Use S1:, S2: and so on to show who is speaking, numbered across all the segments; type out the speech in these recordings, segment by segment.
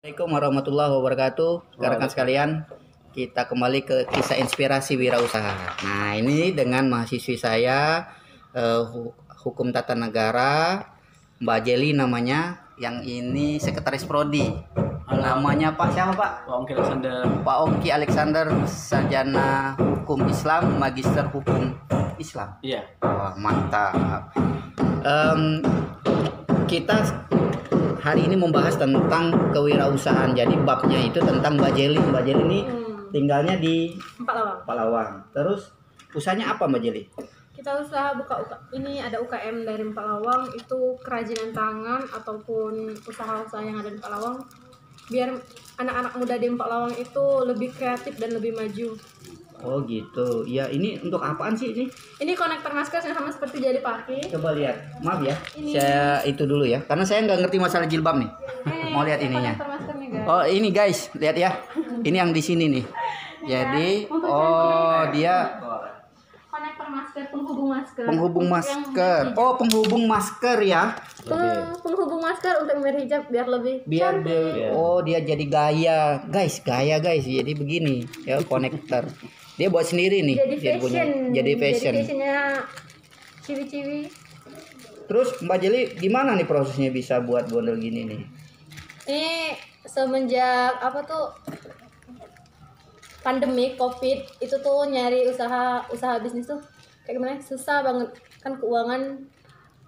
S1: Assalamualaikum warahmatullahi wabarakatuh. Rekan sekalian, kita kembali ke kisah inspirasi wirausaha. Nah, ini dengan mahasiswi saya Hukum Tata Negara, Mbak Jeli namanya, yang ini sekretaris prodi. Namanya Pak siapa Pak?
S2: Pak Ongki Alexander.
S1: Pak Ongki Alexander, sarjana hukum Islam, magister hukum Islam.
S2: Iya.
S1: Wah, mantap. Kita hari ini membahas tentang kewirausahaan. Jadi babnya itu tentang Mbak Jeli. Mbak Jeli ini tinggalnya di Empalawang. Terus usahanya apa Mbak Jeli?
S3: Kita usaha ini ada UKM dari Empalawang, itu kerajinan tangan ataupun usaha-usaha yang ada di Empalawang, biar anak-anak muda di Empalawang itu lebih kreatif dan lebih maju.
S1: Oh gitu. Ya, ini untuk apaan sih ini?
S3: Ini konektor masker yang sama seperti jadi pakai.
S1: Coba lihat. Maaf ya.
S3: Ini.
S1: Saya itu dulu ya. Karena saya nggak ngerti masalah jilbab nih. Mau lihat ininya.
S3: Konektor masker nih, guys.
S1: Oh, ini guys, lihat ya. Ini yang di sini nih. Jadi, dia
S3: Konektor masker, penghubung masker.
S1: penghubung masker. Oh, penghubung masker ya.
S3: Penghubung masker untuk berhijab biar lebih
S1: Biar
S3: cantik.
S1: dia jadi gaya guys. Jadi begini ya, konektor dia buat sendiri nih.
S3: Jadi
S1: Dia punya.
S3: fashion.
S1: Jadi fashion.
S3: fashionnya ciwi-ciwi.
S1: Terus Mbak Jeli gimana nih prosesnya bisa buat bondel gini nih?
S3: Ini semenjak pandemi COVID itu tuh nyari usaha bisnis tuh kayak gimana, susah banget kan, keuangan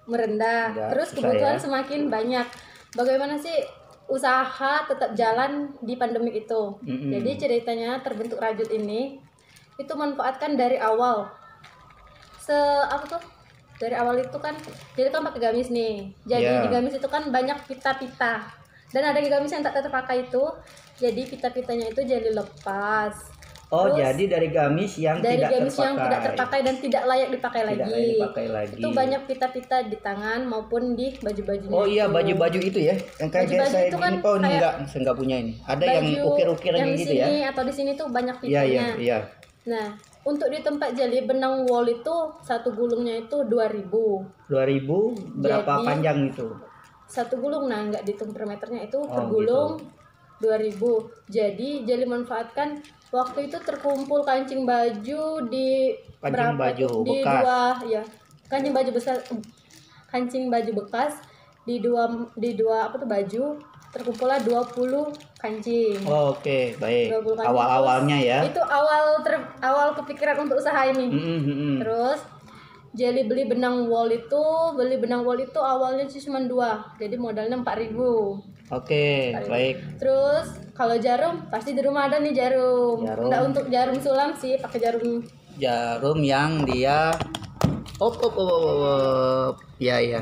S3: merendah.
S1: Ya,
S3: Terus
S1: susah
S3: kebutuhan
S1: ya.
S3: semakin banyak. Bagaimana sih usaha tetap jalan di pandemi itu? Jadi ceritanya terbentuk Rajut ini itu manfaatkan dari awal. Dari awal itu kan jadi kan pakai gamis nih. Jadi
S1: Ya.
S3: di gamis itu kan banyak pita-pita. Dan ada gamis yang tak terpakai itu. Jadi pita-pitanya itu jadi lepas.
S1: Oh,
S3: Terus,
S1: jadi dari gamis yang
S3: dari
S1: tidak
S3: gamis
S1: terpakai.
S3: yang tidak terpakai dan tidak layak dipakai
S1: Tidak
S3: lagi.
S1: layak dipakai lagi.
S3: Itu banyak pita-pita di tangan maupun di baju-bajunya.
S1: Oh iya,
S3: itu.
S1: baju-baju itu ya. Yang kayak
S3: Baju-baju
S1: saya
S3: itu kan
S1: ini. Oh, ini
S3: kayak
S1: saya enggak punya ini. Ada yang
S3: Baju
S1: ukir-ukiran
S3: yang di
S1: gitu ya.
S3: sini atau di sini tuh banyak
S1: Iya,
S3: pitanya.
S1: iya.
S3: Nah, untuk di tempat jeli benang wol itu satu gulungnya itu 2.000.
S1: 2000 berapa
S3: Jadi,
S1: panjang itu?
S3: Satu gulung, nah nggak dihitung per meternya, itu per
S1: Oh,
S3: gulung 2.000. Jadi jeli manfaatkan waktu itu terkumpul kancing baju di
S1: Kancing baju
S3: di
S1: bekas.
S3: dua ya, kancing baju besar, kancing baju bekas di dua baju terkumpullah 20 kancing.
S1: Oh, oke, baik.
S3: 20 kancing.
S1: Awal-awalnya ya.
S3: Itu awal kepikiran untuk usaha ini. Terus beli benang wol itu awalnya sih cuma 2, jadi modalnya 4.000.
S1: Oke, baik.
S3: Terus kalau jarum pasti di rumah ada nih jarum.
S1: Jarum.
S3: Nggak untuk jarum sulam sih, pakai jarum.
S1: Jarum yang dia ya.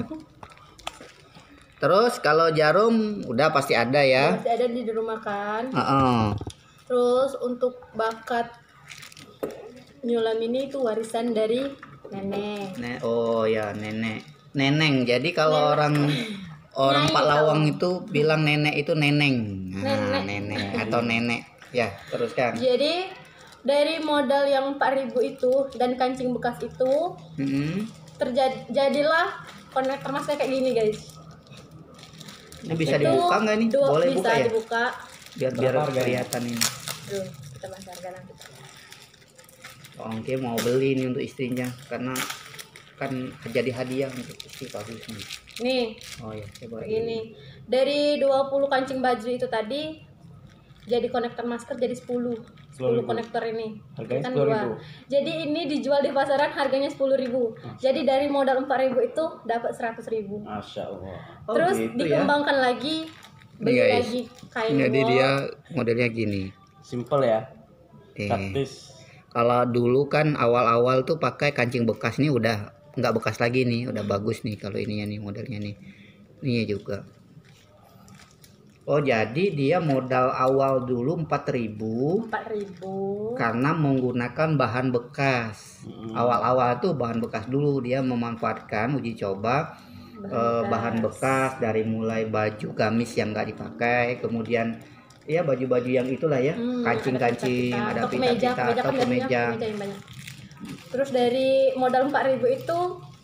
S1: Terus kalau jarum udah pasti ada ya.
S3: Masih ada di rumah kan.
S1: Terus
S3: Terus untuk bakat nyulam ini itu warisan dari nenek.
S1: oh ya, neneng. Jadi kalau orang
S3: Nyai
S1: Pak Lawang itu bilang nenek itu neneng. Nah,
S3: Nenek.
S1: nenek atau nenek. Ya, teruskan.
S3: Jadi dari modal yang 4.000 itu dan kancing bekas itu jadilah konektor masker kayak gini guys.
S1: Ini bisa
S3: Itu
S1: dibuka nggak nih? Boleh
S3: bisa
S1: buka ya?
S3: dibuka.
S1: Biar
S2: Berapa harganya?
S1: kelihatan ini.
S3: Tuh, kita bahas harga nanti.
S1: Oke, mau beli nih untuk istrinya karena kan jadi hadiah untuk istri bagus nih.
S3: Nih,
S1: Oh ya, coba
S3: begini. Dari 20 kancing baju itu tadi jadi konektor masker jadi 10 konektor ini.
S2: Harganya
S3: Kan
S2: 10.000.
S3: 2. Jadi ini dijual di pasaran harganya 10.000. Jadi dari modal 4.000 itu dapat 100.000.
S2: Masya Allah.
S1: Oh,
S3: Terus
S1: gitu ya.
S3: dikembangkan lagi, beli
S1: Nih, guys.
S3: lagi kain
S1: Jadi
S3: wol.
S1: dia modelnya gini.
S2: Simple ya.
S1: Eh,
S2: Praktis.
S1: Kalau dulu kan awal-awal tuh pakai kancing bekas, nih udah nggak bekas lagi nih, udah bagus nih kalau ininya nih modelnya nih. Ini juga. Oh, jadi dia modal awal dulu 4.000
S3: 4.000.
S1: karena menggunakan bahan bekas. Awal-awal tuh bahan bekas dulu, dia memanfaatkan uji coba bahan bekas dari mulai baju gamis yang nggak dipakai, kemudian ya baju-baju yang itulah ya, kancing-kancing, ada pita-pita atau kemeja.
S3: Yang banyak. Terus dari modal 4.000 itu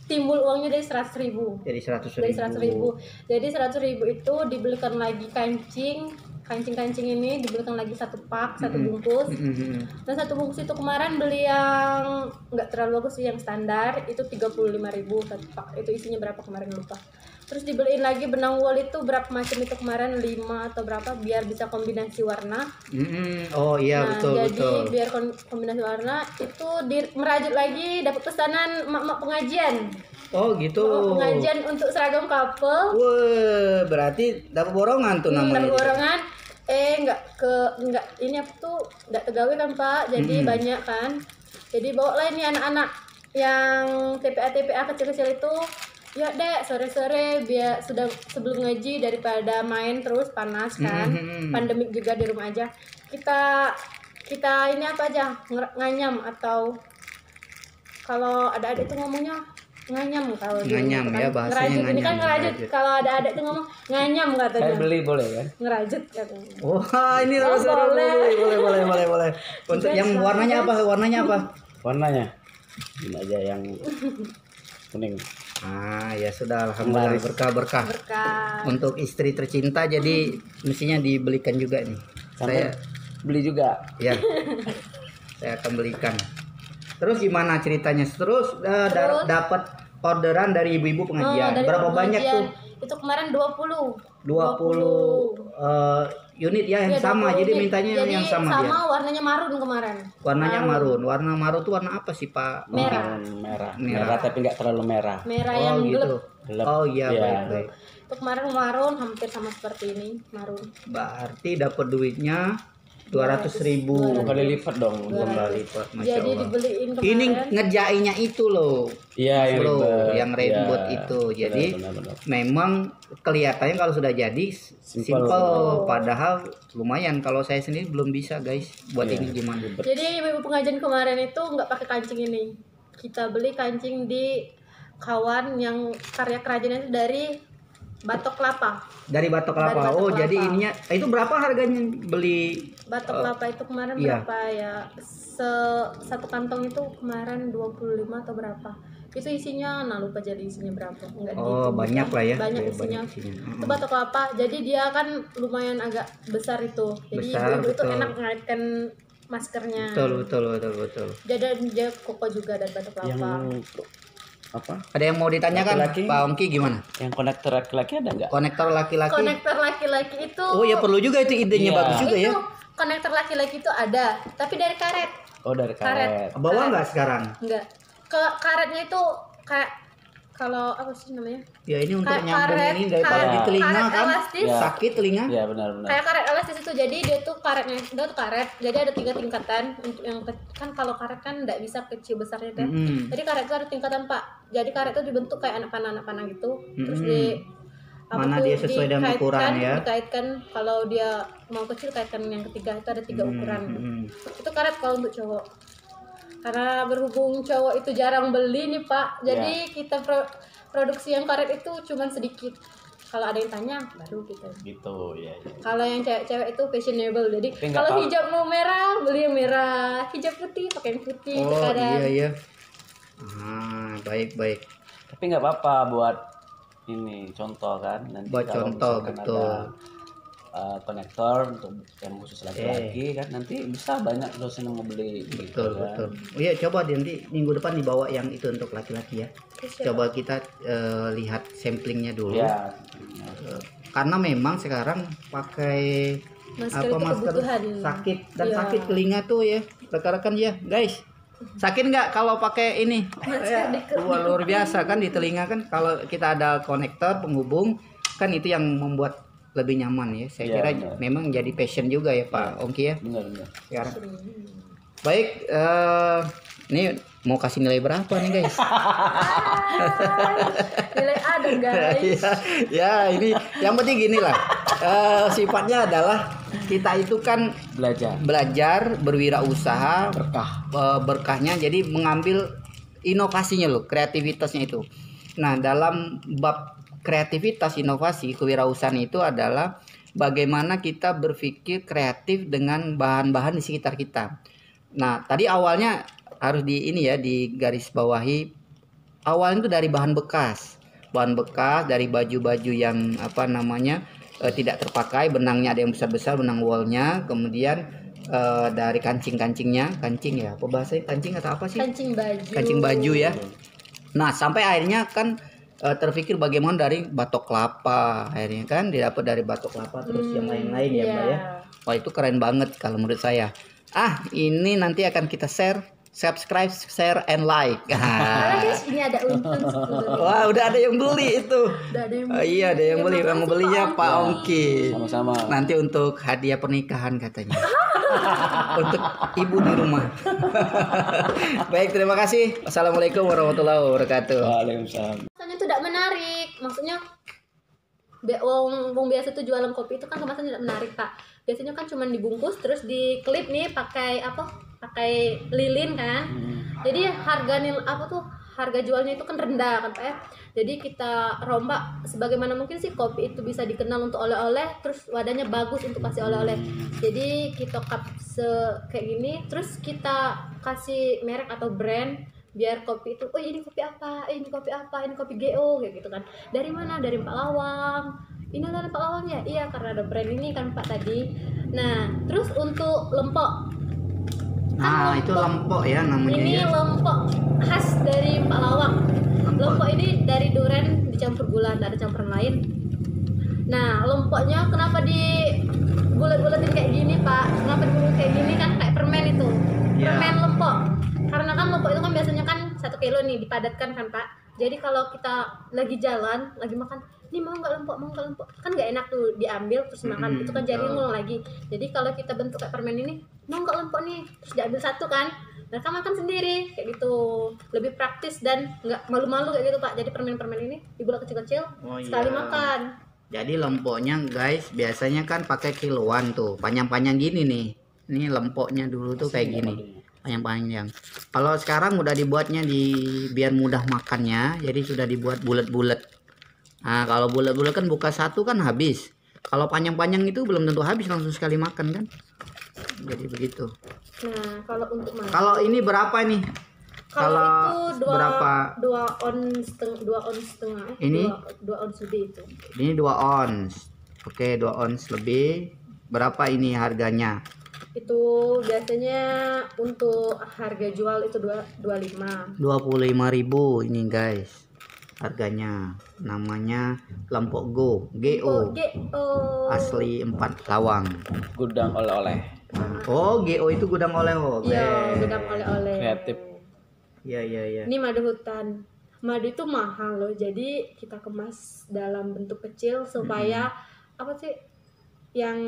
S3: timbul uangnya dari 100.000.
S1: Jadi 100.000.
S3: Dari 100.000. Jadi 100.000 itu dibelikan lagi kancing kancing-kancing ini dibelikan lagi satu pak, satu bungkus. Dan satu bungkus itu kemarin beli yang nggak terlalu bagus sih, yang standar itu 35.000 satu pak. Itu isinya berapa kemarin lupa. Terus dibeliin lagi benang wol itu berapa macam itu kemarin 5 atau berapa biar bisa kombinasi warna.
S1: Oh iya,
S3: Nah,
S1: betul
S3: jadi
S1: betul.
S3: biar kombinasi warna itu merajut lagi, dapat pesanan emak-emak pengajian.
S1: Oh gitu.
S3: Pengajian untuk seragam couple.
S1: Wah, berarti dapat borongan tuh namanya.
S3: Dapat borongan. Enggak ini apa tuh enggak tegawe kan Pak, jadi banyak kan. Jadi bawalah ini anak-anak yang TPA kecil-kecil itu, ya dek sore-sore biar sudah sebelum ngaji daripada main terus panas kan. Pandemik juga di rumah aja. Kita ini apa aja nganyam, atau kalau ada adik tuh ngomongnya nganyam, kalau
S1: Nganyam ya, bahasanya
S3: ngerajut. Ini kan
S1: nganyam,
S3: ngerajut.
S1: ngerajut.
S3: Kalau ada adik tuh ngomong nganyam katanya.
S2: Saya beli boleh kan?
S3: Ngerajut katanya.
S1: Wah, ini
S3: Oh,
S1: seru.
S3: boleh.
S1: Boleh. Untuk yang warnanya apa?
S2: Warnanya ini aja yang kuning.
S1: Ah, ya sudah, alhamdulillah, berkah.
S3: Berkah.
S1: Untuk istri tercinta, jadi mestinya dibelikan juga nih.
S2: Sampai beli juga.
S1: Ya, saya akan belikan. Terus gimana ceritanya? Terus dapat orderan dari ibu-ibu pengajian.
S3: Dari
S1: Berapa banyak tuh?
S3: pengajian. Itu kemarin 20
S1: unit ya, yang
S3: Iya,
S1: sama.
S3: 20
S1: Jadi
S3: unit.
S1: mintanya
S3: Jadi
S1: yang sama dia.
S3: warnanya marun kemarin.
S1: Warnanya marun. Warna marun tuh warna apa sih, Pak?
S3: Merah.
S2: Merah tapi nggak terlalu merah.
S3: Merah
S1: Oh
S3: yang
S1: gitu.
S3: gelap.
S2: Gelap.
S1: Oh iya,
S2: Iya.
S1: baik.
S3: Itu kemarin marun hampir sama seperti ini, marun.
S1: Berarti dapat duitnya 200.000.
S2: 2 kali lipat dong.
S1: Dua kali lipat, masya
S3: Jadi
S1: Allah.
S3: dibeliin kemarin.
S1: Ini ngerjainnya itu loh.
S2: Iya, yang
S1: Bro,
S2: ribet.
S1: yang ribet
S2: Iya.
S1: itu. Jadi
S2: Benar.
S1: memang kelihatannya kalau sudah jadi simple, padahal lumayan. Kalau saya sendiri belum bisa, guys. Buat
S2: Iya.
S1: ini gimana?
S3: Jadi ibu pengajian kemarin itu nggak pakai kancing ini. Kita beli kancing di kawan yang karya kerajinan itu dari batok kelapa.
S1: Dari batok
S3: Dari
S1: kelapa.
S3: batok
S1: Oh,
S3: kelapa.
S1: jadi ininya itu berapa harganya beli?
S3: Batok kelapa itu kemarin
S1: iya.
S3: berapa ya? Satu kantong itu kemarin 25 atau berapa? Itu isinya, nah lupa jadi isinya berapa. Enggak
S1: Oh,
S3: dihitung.
S1: banyak lah ya.
S3: Banyak
S1: Iya,
S3: isinya.
S1: isinya.
S3: Itu batok kelapa. Jadi dia kan lumayan agak besar itu. Jadi
S1: Besar,
S3: ibu-ibu itu
S1: betul.
S3: enak ngaitkan maskernya.
S1: Betul.
S3: Jadi dia koko juga dari batok
S2: Yang
S3: kelapa.
S2: apa?
S1: Ada yang mau ditanyakan,
S2: Laki-laki.
S1: Pak Ongki gimana?
S2: Yang konektor laki-laki ada nggak?
S1: Konektor laki-laki.
S3: Konektor laki-laki itu.
S1: Oh ya, perlu juga itu, idenya
S2: Iya.
S1: bagus juga ya.
S3: Itu konektor laki-laki itu ada, tapi dari karet.
S2: Oh, dari karet.
S1: Bawa nggak sekarang?
S3: Enggak. Karetnya itu kayak kalau apa sih namanya?
S1: Ya ini untuk
S3: Kayak
S1: nyambung
S3: karet,
S1: ini daripada
S3: karet-
S1: di telinga
S3: karet
S1: kan.
S3: elastis.
S2: Ya.
S1: Sakit telinga.
S2: Iya, benar.
S3: Kayak karet elastis itu, jadi dia tuh karetnya dia tuh karet, jadi ada 3 tingkatan untuk yang kan kalau karet kan nggak bisa kecil besarnya kan. Jadi karet itu ada tingkatan Pak. Jadi karet itu dibentuk kayak anak panah gitu. Terus
S1: Mana dia sesuai dengan ukuran ya.
S3: Dikaitkan kalau dia mau kecil kaitkan yang ketiga, itu ada 3 ukuran. Itu karet kalau untuk cowok. Karena berhubung cowok itu jarang beli nih Pak, jadi kita produksi yang karet itu cuman sedikit. Kalau ada yang tanya baru kita.
S2: Gitu, ya.
S3: Kalau yang cewek-cewek itu fashionable. Jadi
S2: Tapi nggak
S3: kalau
S2: apa-
S3: hijab mau merah, beli yang merah. Hijab putih pakai yang putih.
S1: Oh
S3: Kadang.
S1: iya. Baik.
S2: Tapi nggak apa-apa buat ini contoh kan. Nanti
S1: Buat
S2: kalau
S1: contoh,
S2: misalkan
S1: betul.
S2: ada konektor untuk yang khusus laki-laki kan nanti bisa banyak dosen yang mau beli.
S1: Betul.
S2: kan.
S1: Oh iya, coba nanti minggu depan dibawa yang itu untuk laki-laki ya.
S3: Terus ya,
S1: Coba kita lihat samplingnya dulu.
S2: Ya.
S1: Karena memang sekarang pakai
S3: masker itu kebutuhan.
S1: sakit dan
S3: Iya.
S1: sakit telinga tuh ya, rekan-rekan ya, guys. Sakit nggak kalau pakai ini? Wah, luar biasa kan di telinga kan. Kalau kita ada konektor penghubung kan itu yang membuat lebih nyaman ya. Saya
S2: Iya,
S1: kira
S2: benar.
S1: memang jadi passion juga ya Pak Ongki ya.
S2: Benar.
S1: Sekarang. Baik, ini mau kasih nilai berapa nih guys?
S3: Nilai A dong guys.
S1: ya ini yang penting gini lah. Sifatnya adalah kita itu kan belajar berwirausaha, berkahnya jadi mengambil inovasinya loh, kreativitasnya itu. Nah, dalam bab kreativitas, inovasi, kewirausahaan itu adalah bagaimana kita berpikir kreatif dengan bahan-bahan di sekitar kita. Nah, tadi awalnya harus di garis bawahi. Awalnya itu dari bahan bekas dari baju-baju yang tidak terpakai, benangnya ada yang besar-besar, benang wallnya, kemudian dari kancing-kancingnya, kancing ya, apa bahasanya, kancing atau apa sih? Kancing baju ya. Nah, sampai akhirnya kan terpikir bagaimana dari batok kelapa, akhirnya kan didapat dari batok kelapa, terus yang lain-lain ya Mbak ya. Wah, itu keren banget kalau menurut saya. Ini nanti akan kita subscribe, share, and like.
S3: Karena guys, ini ada untung 10.
S1: Wah, udah ada yang beli itu.
S3: Udah ada yang
S1: Iya, ada yang beli. Yang belinya Pak Ongki.
S2: Sama-sama.
S1: Nanti untuk hadiah pernikahan katanya. Untuk ibu di rumah. Baik, terima kasih. Assalamualaikum warahmatullahi wabarakatuh.
S2: Waalaikumsalam.
S3: Maksudnya itu tidak menarik. Maksudnya wong biasa tuh jualan kopi itu kan kemasan tidak menarik, Pak. Biasanya kan cuma dibungkus terus diklip nih pakai apa? Pakai lilin kan. Jadi harga jualnya itu kan rendah kan Pak ya. Jadi kita rombak sebagaimana mungkin sih kopi itu bisa dikenal untuk oleh-oleh, terus wadahnya bagus untuk kasih oleh-oleh. Jadi kita cup kayak gini, terus kita kasih merek atau brand biar kopi itu, oh ini kopi apa, ini kopi apa, ini kopi GO kayak gitu kan. Dari mana? Dari Pak Lawang. Ini dari Pak Lawang ya? Iya, karena ada brand ini kan Pak tadi. Nah, terus untuk lempok.
S1: Nah, itu lempok ya namanya
S3: Ini
S1: ya.
S3: lempok khas dari Pak Lawang. Lempok ini dari durian dicampur gula, tidak ada campuran lain. Nah, lempoknya kenapa di bulat-bulatin kayak gini Pak? Kenapa dibulat kayak gini kan kayak permen itu?
S1: Ya.
S3: Permen lempok. Karena kan lempok itu kan biasanya kan 1 kilo nih dipadatkan kan Pak. Jadi kalau kita lagi jalan, lagi makan, ini mau nggak lempok, kan nggak enak tuh diambil terus makan, itu kan jadi ngulang lagi. Jadi kalau kita bentuk kayak permen ini, mau nggak lempok nih, terus diambil satu kan, mereka makan sendiri kayak gitu, lebih praktis dan nggak malu-malu kayak gitu Pak. Jadi permen-permen ini dibuat kecil-kecil, sekali makan.
S1: Jadi lempoknya guys biasanya kan pakai kiloan tuh, panjang-panjang gini nih. Ini lempoknya dulu tuh kayak gini, panjang-panjang. Kalau sekarang udah dibuatnya biar mudah makannya, jadi sudah dibuat bulat-bulat. Nah, kalau bulat-bulat kan buka satu kan habis. Kalau panjang-panjang itu belum tentu habis, langsung sekali makan kan. Jadi begitu.
S3: Nah, kalau untuk makan.
S1: Kalau ini berapa nih?
S3: Kalau itu
S1: berapa?
S3: 2 ons setengah.
S1: Ini
S3: 2 ons lebih itu.
S1: Ini 2 ons. Oke, 2 ons lebih. Berapa ini harganya?
S3: Itu biasanya untuk harga jual itu 25.
S1: 25.000 ini guys. Harganya namanya Lempok GO.
S3: GO.
S1: Asli 4 Lawang.
S2: Gudang oleh-oleh.
S1: Oh, GO itu gudang oleh-oleh.
S3: Iya, gudang oleh-oleh.
S2: Kreatif.
S1: Iya.
S3: Ini madu hutan. Madu itu mahal loh. Jadi kita kemas dalam bentuk kecil supaya apa sih? Yang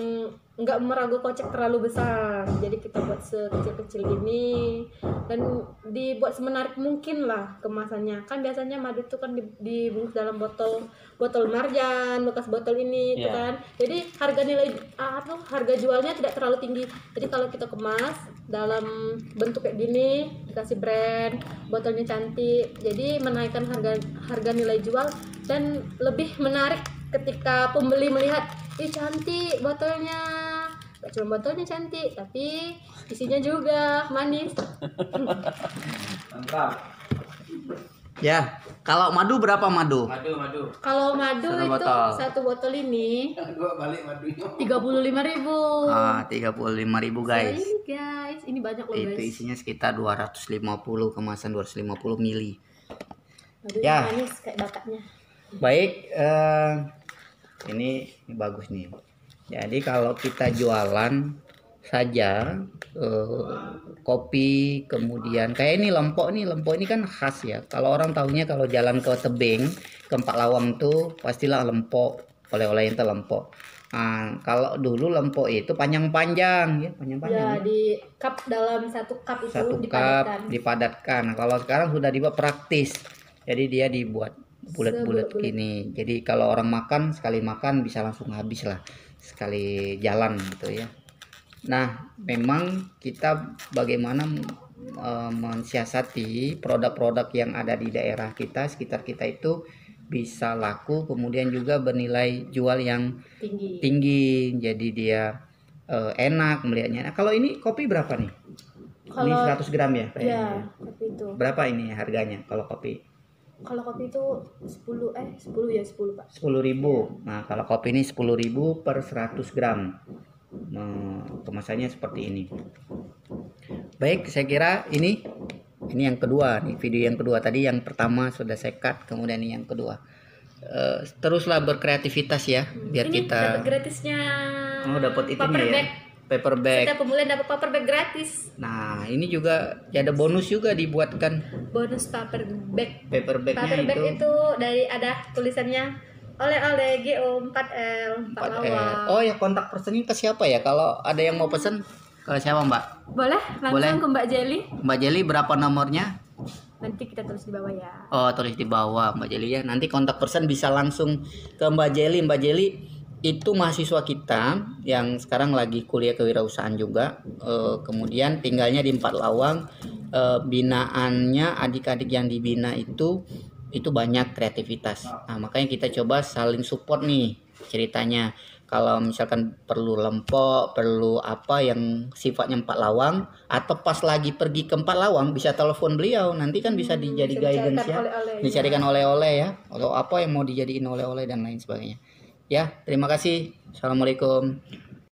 S3: nggak meragu kocek terlalu besar. Jadi kita buat sekecil-kecil ini dan dibuat semenarik mungkin lah kemasannya. Kan biasanya madu itu kan dibungkus dalam botol marjan, bekas botol ini itu kan. Jadi harga jualnya tidak terlalu tinggi. Jadi kalau kita kemas dalam bentuk kayak gini, dikasih brand, botolnya cantik. Jadi menaikkan harga nilai jual dan lebih menarik ketika pembeli melihat, ih cantik botolnya. Gak cuma botolnya cantik, tapi isinya juga manis.
S2: Mantap.
S1: Ya, kalau madu berapa madu?
S2: Madu.
S3: Kalau madu
S1: Satu
S3: itu
S1: botol.
S3: satu botol ini
S2: Gua balik madunya.
S3: 35.000.
S1: 35.000 guys.
S3: Ini guys, ini banyak loh
S1: Itu
S3: guys.
S1: isinya sekitar 250, kemasan 250 mili.
S3: Madunya
S1: Ya.
S3: manis kayak bakatnya.
S1: Baik, ini bagus nih. Jadi kalau kita jualan saja kopi, kemudian kayak ini lempok ini kan khas ya. Kalau orang tahunya kalau jalan ke tebing, ke Pak Lawang tuh pastilah lempok, oleh-oleh itu lempok. Nah, kalau dulu lempok itu panjang-panjang ya,
S3: Ya, di cup dalam satu cup itu
S1: satu
S3: dipadatkan.
S1: cup dipadatkan. Nah, kalau sekarang sudah dibuat praktis, jadi dia dibuat bulat-bulat gini. Jadi kalau orang makan sekali makan bisa langsung habis lah, sekali jalan gitu ya. Nah, memang kita bagaimana mensiasati produk-produk yang ada di daerah kita, sekitar kita itu bisa laku, kemudian juga bernilai jual yang tinggi. Jadi dia enak melihatnya. Nah, kalau ini kopi berapa nih? Ini 100 gram ya?
S3: Ya, kopi itu.
S1: Berapa ini harganya kalau kopi?
S3: Kalau kopi itu 10 ya 10 Pak.
S1: 10.000. Nah, kalau kopi ini 10.000 per 100 gram. Kemasannya seperti ini. Baik, saya kira ini yang kedua nih, video yang kedua. Tadi yang pertama sudah saya cut, kemudian ini yang kedua. Teruslah berkreativitas ya, biar
S3: Ini
S1: kita
S3: dapat gratisnya.
S1: dapat itunya
S3: paper
S1: ya.
S3: bag.
S1: Paper bag.
S3: Setiap pembelian dapat paper bag gratis.
S1: Nah, ini juga ada bonus juga dibuatkan
S3: Bonus paper bag.
S1: paper bagnya
S3: Paper bag
S1: itu.
S3: itu dari ada tulisannya oleh-oleh GO 4L 4 lawang.
S1: Oh ya, kontak personnya ke siapa ya? Kalau ada yang mau pesen ke siapa Mbak?
S3: Boleh langsung
S1: Boleh.
S3: ke Mbak Jelly.
S1: Mbak Jeli berapa nomornya?
S3: Nanti kita tulis di bawah ya.
S1: Oh, tulis di bawah Mbak Jeli ya. Nanti kontak person bisa langsung ke Mbak Jeli. Mbak Jeli itu mahasiswa kita yang sekarang lagi kuliah kewirausahaan juga. Kemudian tinggalnya di Empat Lawang. Binaannya adik-adik yang dibina itu banyak kreativitas. Nah, makanya kita coba saling support nih ceritanya. Kalau misalkan perlu lempok, perlu apa yang sifatnya Empat Lawang, atau pas lagi pergi ke Empat Lawang bisa telepon beliau, nanti kan bisa dijadi guidance ya, dicarikan oleh-oleh ya, atau apa yang mau dijadiin oleh-oleh dan lain sebagainya. Ya, terima kasih. Assalamualaikum.